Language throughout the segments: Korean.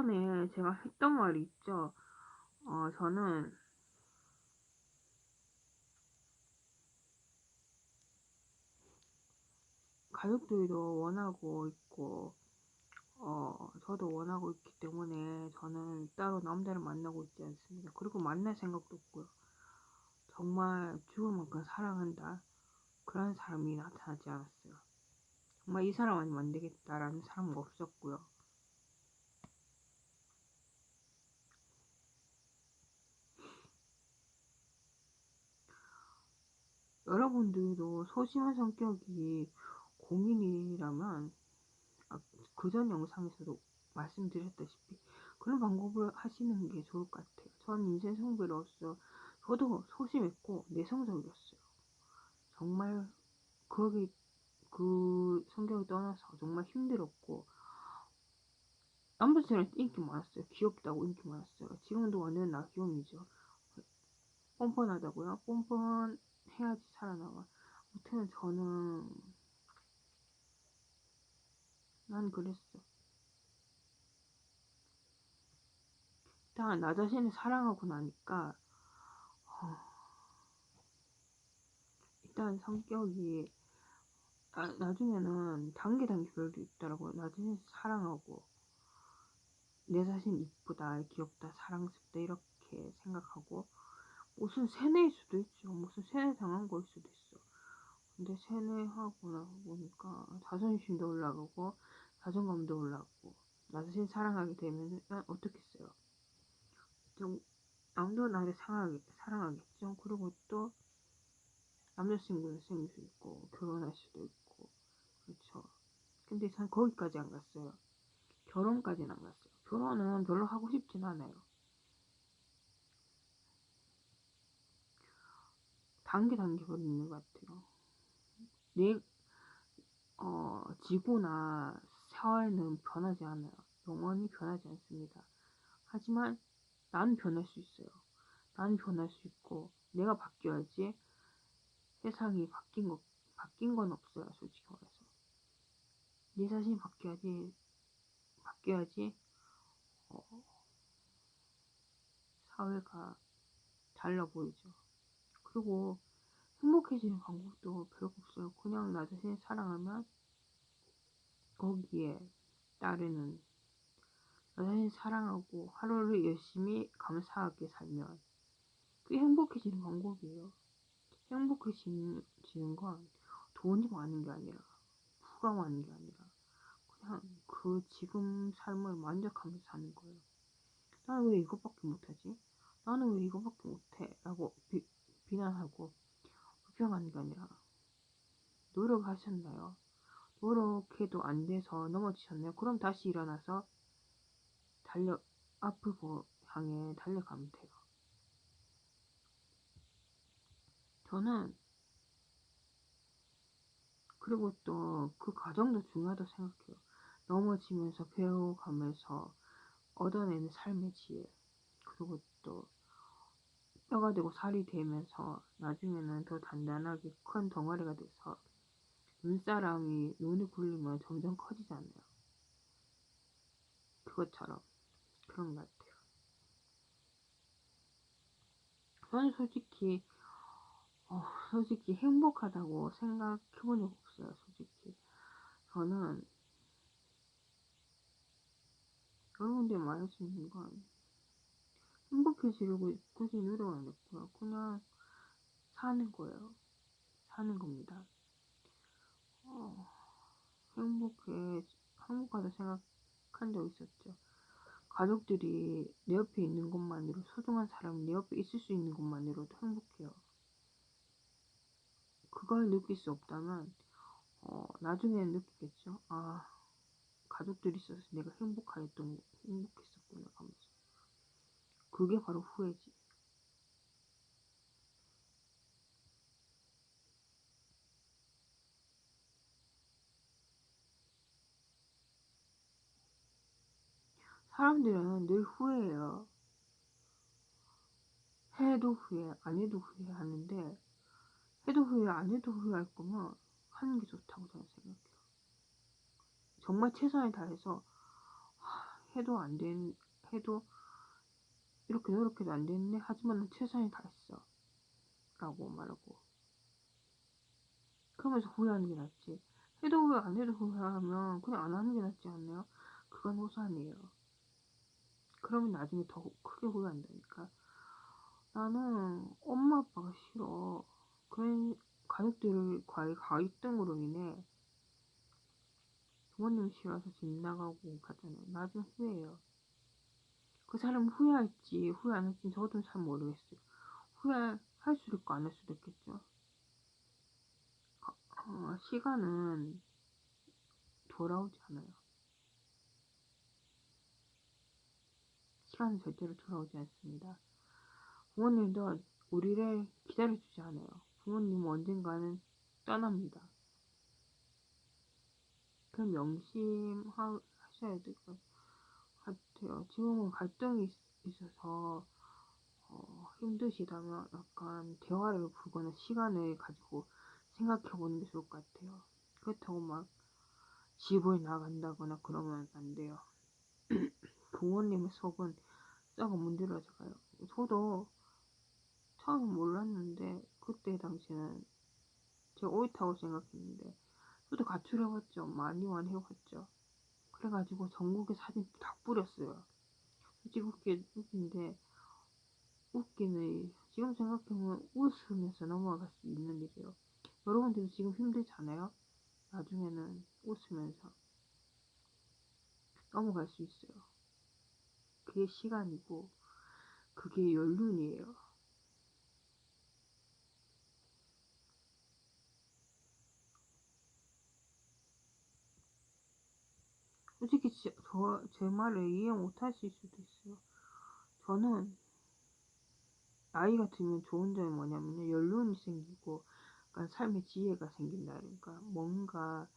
예전에 제가 했던 말이 있죠. 저는 가족들도 원하고 있고, 저도 원하고 있기 때문에 저는 따로 남자를 만나고 있지 않습니다. 그리고 만날 생각도 없고요. 정말 죽을 만큼 사랑한다. 그런 사람이 나타나지 않았어요. 정말 이 사람 아니면 안 되겠다라는 사람은 없었고요. 여러분들도 소심한 성격이 고민이라면, 그전 영상에서도 말씀드렸다시피 그런 방법을 하시는 게 좋을 것 같아요. 전 인생 성배로서 저도 소심했고 내성적이었어요. 정말 거기 그 성격을 떠나서 정말 힘들었고, 남자친구한테 인기 많았어요. 귀엽다고 인기 많았어요. 지금도 완전 나귀염이죠. 뻔뻔하다고요? 뻔뻔해야지 살아나와. 아무튼 난 그랬어. 일단 나 자신을 사랑하고 나니까 일단 성격이 나중에는 단계별도 있더라고요. 나 자신 사랑하고 내 자신 이쁘다, 귀엽다, 사랑스럽다 이렇게 생각하고, 무슨 세뇌일 수도 있죠. 무슨 세뇌 당한 거일 수도 있어. 근데 세뇌하고 나서 보니까 자존심도 올라가고 자존감도 올라가고 나 자신 사랑하게 되면 어떻겠어요. 좀 남도 나를 사랑하겠죠. 그리고 또 남자친구를 생길 수 있고 결혼할 수도 있고, 그렇죠. 근데 전 거기까지 안 갔어요. 결혼까지는 안 갔어요. 결혼은 별로 하고 싶진 않아요. 단계별로 있는 것 같아요. 내 지구나 사회는 변하지 않아요. 영원히 변하지 않습니다. 하지만 난 변할 수 있어요. 난 변할 수 있고 내가 바뀌어야지. 세상이 바뀐 건 없어요. 솔직히 말해서 내 자신이 바뀌어야지 어, 사회가 달라 보이죠. 그리고 행복해지는 방법도 별거 없어요. 그냥 나 자신을 사랑하면 거기에 따르는, 나 자신을 사랑하고 하루를 열심히 감사하게 살면 그게 행복해지는 방법이에요. 행복해지는 건 돈이 많은 게 아니라, 부가 많은 게 아니라, 그냥 그 지금 삶을 만족하면서 사는 거예요. 나는 왜 이것밖에 못하지? 나는 왜 이것밖에 못해? 라고 비난하고 불평하는 게 아니라, 노력하셨나요? 노력해도 안 돼서 넘어지셨나요? 그럼 다시 일어나서 앞으로 향해 달려가면 돼요. 저는 그리고 또 그 과정도 중요하다고 생각해요. 넘어지면서 배워가면서 얻어내는 삶의 지혜, 그리고 또 뼈가 되고 살이 되면서 나중에는 더 단단하게 큰 덩어리가 돼서 눈이 굴리면 점점 커지잖아요. 그것처럼 그런 것 같아요. 저는 솔직히 행복하다고 생각해 본 적 없어요. 솔직히 저는 여러분들이 말할 수 있는 건, 행복해지려고 굳이 노력 안 했고요. 그냥 사는 거예요. 사는 겁니다. 어, 행복하다 생각한 적 있었죠. 가족들이 내 옆에 있는 것만으로, 소중한 사람이 내 옆에 있을 수 있는 것만으로도 행복해요. 그걸 느낄 수 없다면 나중에는 느끼겠죠. 가족들이 있어서 내가 행복했었구나 하면서. 그게 바로 후회지. 사람들은 늘 후회해요. 해도 후회, 안 해도 후회하는데, 해도 후회, 안 해도 후회할 거면 하는 게 좋다고 저는 생각해요. 정말 최선을 다해서 해도 안 된, 해도 이렇게 노력해도 안 됐네. 하지만 난 최선을 다했어. 라고 말하고. 그러면서 후회하는 게 낫지. 해도 후회 안 해도 후회하면 그냥 안 하는 게 낫지 않나요? 그건 호산이에요. 그러면 나중에 더 크게 후회한다니까. 나는 엄마 아빠가 싫어. 그런 가족들과의 갈등으로 인해 부모님 싫어서 집 나가고 가잖아요. 나중에 후회해요. 그 사람 후회할지 후회 안 할지 저도 잘 모르겠어요. 후회할 수도 있고 안 할 수도 있겠죠. 시간은 돌아오지 않아요. 시간은 절대로 돌아오지 않습니다. 부모님도 우리를 기다려주지 않아요. 부모님은 언젠가는 떠납니다. 그 명심하셔야 될 것 같아요. 지금은 갈등이 있어서 힘드시다면 약간 대화를 부르거나 시간을 가지고 생각해 보는 게 좋을 것 같아요. 그렇다고 막 집을 나간다거나 그러면 안 돼요. 부모님의 속은 썩어 문드러져가요. 저도 처음 몰랐는데 그때 당시는 제가 옳다고 생각했는데 저도 가출해봤죠. 많이 해봤죠. 그래가지고 전국에 사진 다 뿌렸어요. 솔직히 웃긴데 웃기는 지금 생각해보면 웃으면서 넘어갈 수 있는 일이에요. 여러분들도 지금 힘들잖아요. 나중에는 웃으면서 넘어갈 수 있어요. 그게 시간이고 그게 연륜이에요. 솔직히 제 말을 이해 못하실 수도 있어요. 저는 나이가 들면 좋은 점이 뭐냐면요. 연륜이 생기고 그러니까 삶의 지혜가 생긴다. 그러니까 뭔가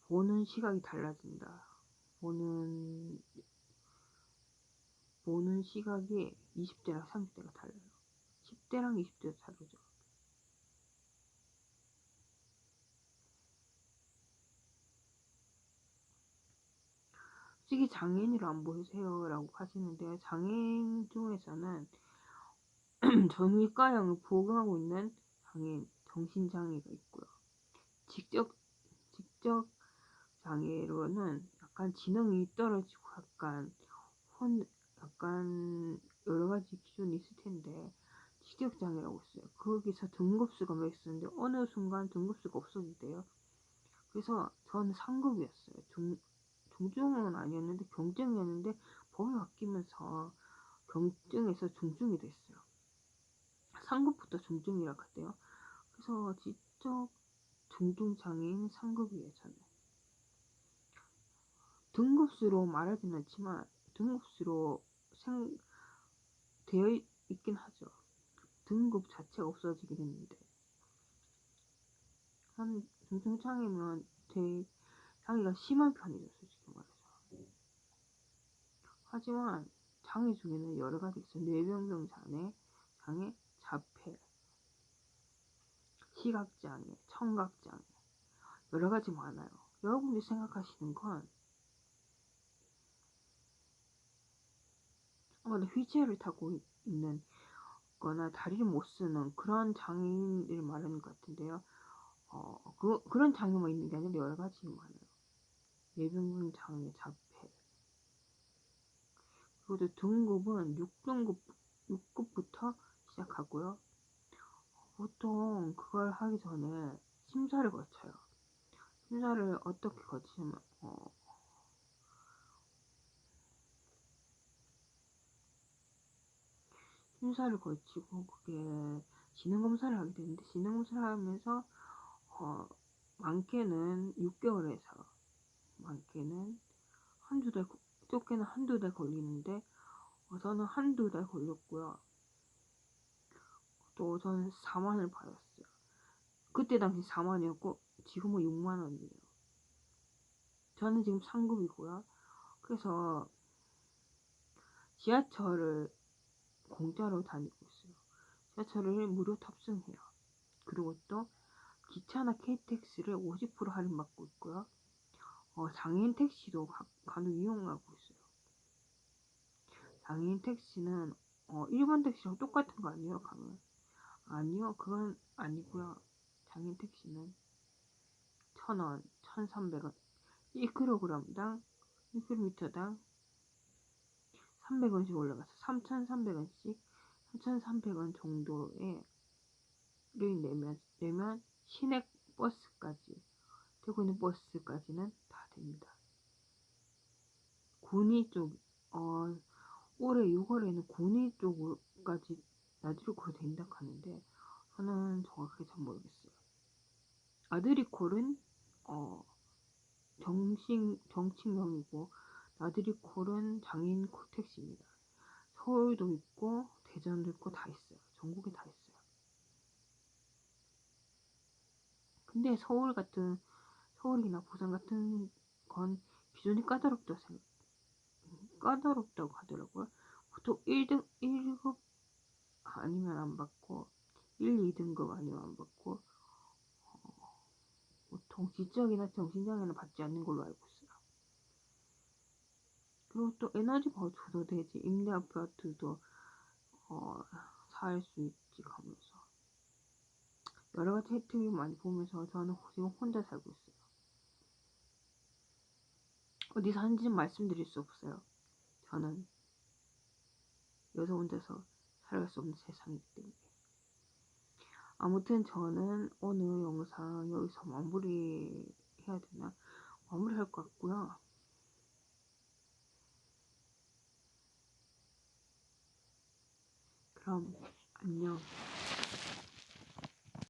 보는 시각이 달라진다. 보는 시각이 20대랑 30대가 달라요. 10대랑 20대도 다르죠. 솔직히 장애인으로 안 보이세요? 라고 하시는데 장애인 중에서는 전이과형을 보강하고 있는 장애인, 정신장애가 있고요. 직접 장애로는 약간 지능이 떨어지고 약간 여러 가지 기준이 있을 텐데 직접 장애라고 있어요. 거기서 등급수가 몇 있었는데 어느 순간 등급수가 없어지대요. 그래서 저는 상급이었어요. 중증은 아니었는데 경증이었는데 법이 바뀌면서 경증에서 중증이 됐어요. 상급부터 중증이라고 하대요. 그래서 지적 중증장애인 상급이에요. 저는 등급수로 말하진 않지만 등급수로 되어 있긴 하죠. 등급 자체가 없어지긴 했는데 한 중증장애면 되게 장애가 심한 편이죠. 솔직히 말해서. 하지만 장애 중에는 여러 가지 있어요. 뇌병변 장애, 자폐, 시각장애, 청각장애 여러 가지 많아요. 여러분들이 생각하시는 건 휠체어를 타고 있는 거나 다리를 못 쓰는 그런 장애인을 말하는 것 같은데요. 그런 장애만 있는 게 아니라 여러 가지 많아요. 뇌병변 장애, 자폐. 그리고 등급은 6급부터 시작하고요. 보통 그걸 하기 전에 심사를 거쳐요. 심사를 어떻게 거치면 심사를 거치고 그게 지능검사를 하게 되는데 지능검사를 하면서 많게는 6개월에서 많게는 한두 달, 적게는 한두 달 걸리는데 저는 한두 달 걸렸고요. 또 저는 4만을 받았어요. 그때 당시 4만이었고 지금은 6만 원이에요. 저는 지금 상급이고요. 그래서 지하철을 공짜로 다니고 있어요. 지하철을 무료 탑승해요. 그리고 또 기차나 KTX를 50% 할인받고 있고요. 장애인 택시도 간혹 이용하고 있어요. 장애인 택시는 일반 택시랑 똑같은 거 아니에요? 가면 아니요, 그건 아니고요. 장애인 택시는 1,000원, 1,300원, 1kg당 1km당 300원씩 올라가서 3,300원씩 3,300원 정도의 를 내면 시내 버스까지, 되고 있는 버스까지는 다 됩니다. 군위 쪽, 올해 6월에는 군위 쪽까지 나들이콜 된다 하는데 저는 정확하게 잘 모르겠어요. 아드리콜은 정칭명이고 나들이콜은 장애인 택시입니다. 서울도 있고 대전도 있고 다 있어요. 전국에 다 있어요. 근데 서울이나 부산 같은 건 기준이 까다롭다고 하더라고요. 보통 1등 1급 아니면 안 받고 1, 2등급 아니면 안 받고 보통 지적이나 정신장애는 받지 않는 걸로 알고 있어요. 그리고 또 에너지 버스도 되지, 임대 아파트도 살 수 있지 하면서 여러 가지 혜택을 많이 보면서 저는 지금 혼자 살고 있어요. 어디 사는지는 말씀드릴 수 없어요. 저는 여기서 혼자서 살아갈 수 없는 세상이기 때문에. 아무튼 저는 오늘 영상 여기서 마무리 해야 되나? 마무리할 것 같고요. 그럼 안녕.